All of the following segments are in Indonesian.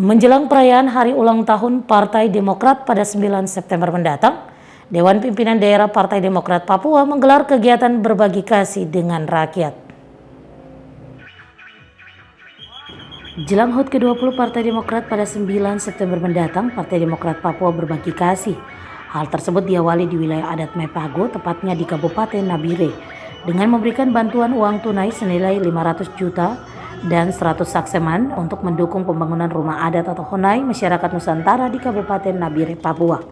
Menjelang perayaan hari ulang tahun Partai Demokrat pada 9 September mendatang, Dewan Pimpinan Daerah Partai Demokrat Papua menggelar kegiatan berbagi kasih dengan rakyat. Jelang HUT ke-20 Partai Demokrat pada 9 September mendatang, Partai Demokrat Papua berbagi kasih. Hal tersebut diawali di wilayah adat Mepago, tepatnya di Kabupaten Nabire, dengan memberikan bantuan uang tunai senilai 500 juta dan 100 sakseman untuk mendukung pembangunan rumah adat atau Honai masyarakat Nusantara di Kabupaten Nabire, Papua.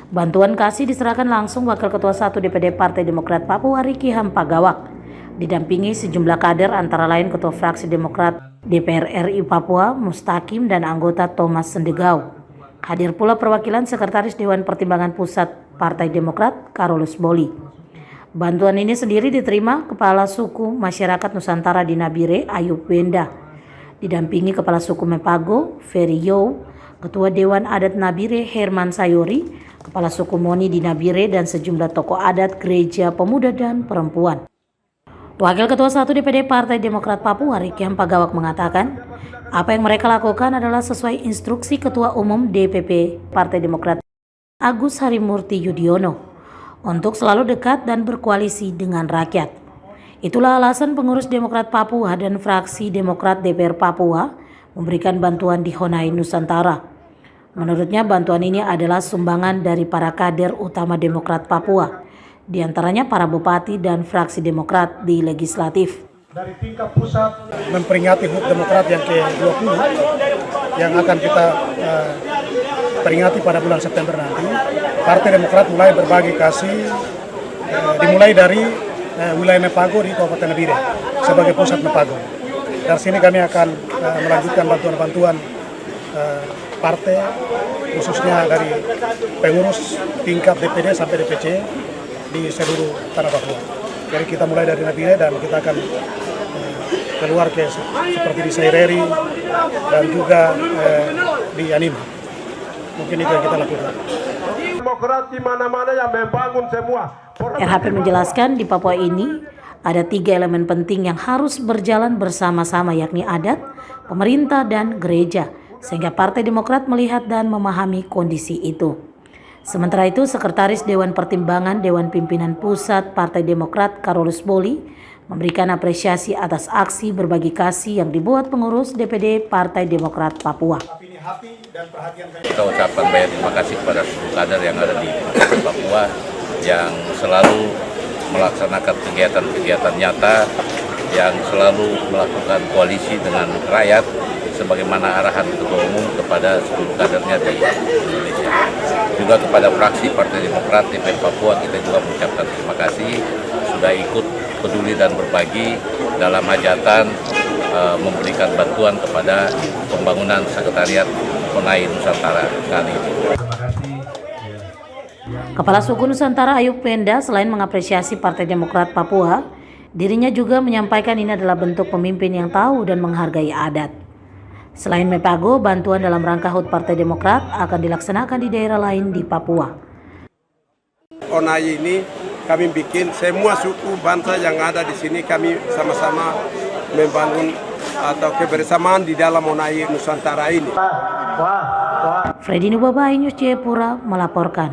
Bantuan kasih diserahkan langsung Wakil Ketua 1 DPD Partai Demokrat Papua Riki Hampagawak, didampingi sejumlah kader antara lain Ketua Fraksi Demokrat DPR RI Papua Mustaqim dan anggota Thomas Sendegau. Hadir pula perwakilan Sekretaris Dewan Pertimbangan Pusat Partai Demokrat Carolus Boli. Bantuan ini sendiri diterima Kepala Suku Masyarakat Nusantara di Nabire, Ayub Wenda, didampingi Kepala Suku Mepago, Ferry Yow, Ketua Dewan Adat Nabire, Herman Sayori, Kepala Suku Moni di Nabire, dan sejumlah tokoh adat, gereja, pemuda, dan perempuan. Wakil Ketua 1 DPD Partai Demokrat Papua, Riki Hampagawak, mengatakan, apa yang mereka lakukan adalah sesuai instruksi Ketua Umum DPP Partai Demokrat Agus Harimurti Yudhoyono, untuk selalu dekat dan berkoalisi dengan rakyat. Itulah alasan pengurus Demokrat Papua dan fraksi Demokrat DPR Papua memberikan bantuan di Honai Nusantara. Menurutnya bantuan ini adalah sumbangan dari para kader utama Demokrat Papua, di antaranya para bupati dan fraksi Demokrat di legislatif. Dari tingkat pusat memperingati HUT Demokrat yang ke-20 yang akan kita peringati pada bulan September nanti, Partai Demokrat mulai berbagi kasih dimulai dari wilayah Mepago di Kabupaten Nabire sebagai pusat Mepago. Dari sini kami akan melanjutkan bantuan-bantuan partai, khususnya dari pengurus tingkat DPD sampai DPC di seluruh tanah Papua. Jadi kita mulai dari Nabire dan kita akan keluar ke seperti di Saireri dan juga di Anima. Mungkin itu yang kita lakukan. Demokrat di mana-mana yang membangun semua. RHP menjelaskan di Papua ini ada 3 elemen penting yang harus berjalan bersama-sama, yakni adat, pemerintah, dan gereja, sehingga Partai Demokrat melihat dan memahami kondisi itu. Sementara itu, Sekretaris Dewan Pertimbangan Dewan Pimpinan Pusat Partai Demokrat Carolus Boli memberikan apresiasi atas aksi berbagi kasih yang dibuat pengurus DPD Partai Demokrat Papua. Kita ucapkan banyak terima kasih kepada seluruh kader yang ada di Papua yang selalu melaksanakan kegiatan-kegiatan nyata, yang selalu melakukan koalisi dengan rakyat sebagaimana arahan Ketua Umum kepada seluruh kadernya di Indonesia. Juga kepada fraksi Partai Demokrat DPR Papua kita juga mengucapkan terima kasih sudah ikut peduli dan berbagi dalam hajatan memberikan bantuan kepada pembangunan sekretariat Honai Nusantara kali ini. Kepala Suku Nusantara Ayub Wenda selain mengapresiasi Partai Demokrat Papua, dirinya juga menyampaikan ini adalah bentuk pemimpin yang tahu dan menghargai adat. Selain Mepago, bantuan dalam rangka HUT Partai Demokrat akan dilaksanakan di daerah lain di Papua. Honai ini kami bikin semua suku bangsa yang ada di sini, kami sama-sama membangun atau kebersamaan di dalam Honai Nusantara ini. Freddy Nubabai, News Jayapura melaporkan.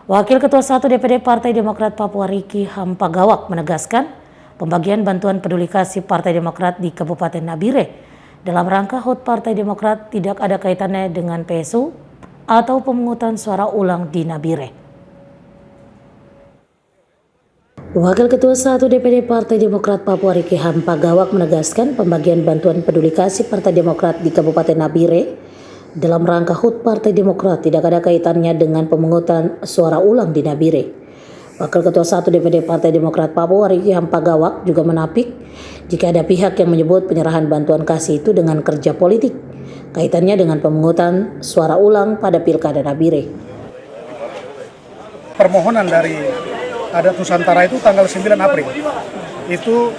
Wakil Ketua 1 DPD Partai Demokrat Papua Riki Hampagawak menegaskan pembagian bantuan peduli kasih Partai Demokrat di Kabupaten Nabire dalam rangka HUT Partai Demokrat tidak ada kaitannya dengan PSU atau pemungutan suara ulang di Nabire. Wakil Ketua 1 DPD Partai Demokrat Papua Riki Hampagawak menegaskan pembagian bantuan peduli kasih Partai Demokrat di Kabupaten Nabire dalam rangka HUT Partai Demokrat tidak ada kaitannya dengan pemungutan suara ulang di Nabire. Wakil Ketua 1 DPD Partai Demokrat Papua Riki Hampagawak juga menapik jika ada pihak yang menyebut penyerahan bantuan kasih itu dengan kerja politik, kaitannya dengan pemungutan suara ulang pada Pilkada Nabire. Permohonan dari adat Nusantara itu tanggal 9 April. Itu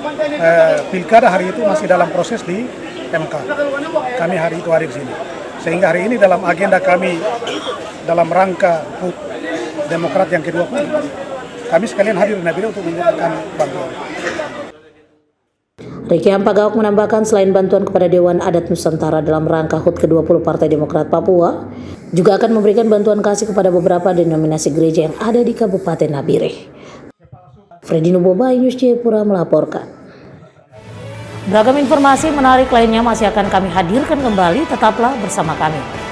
pilkada hari itu masih dalam proses di MK. Kami hari itu hadir di sini. Sehingga hari ini dalam agenda kami dalam rangka HUT Demokrat yang ke-20, kami sekalian hadir di Nabire untuk memberikan bantuan. Riki Hampagaok menambahkan selain bantuan kepada Dewan Adat Nusantara dalam rangka HUT ke-20 Partai Demokrat Papua, juga akan memberikan bantuan kasih kepada beberapa denominasi gereja yang ada di Kabupaten Nabire. Freddy Nuboba, News Jayapura melaporkan. Beragam informasi menarik lainnya masih akan kami hadirkan kembali, tetaplah bersama kami.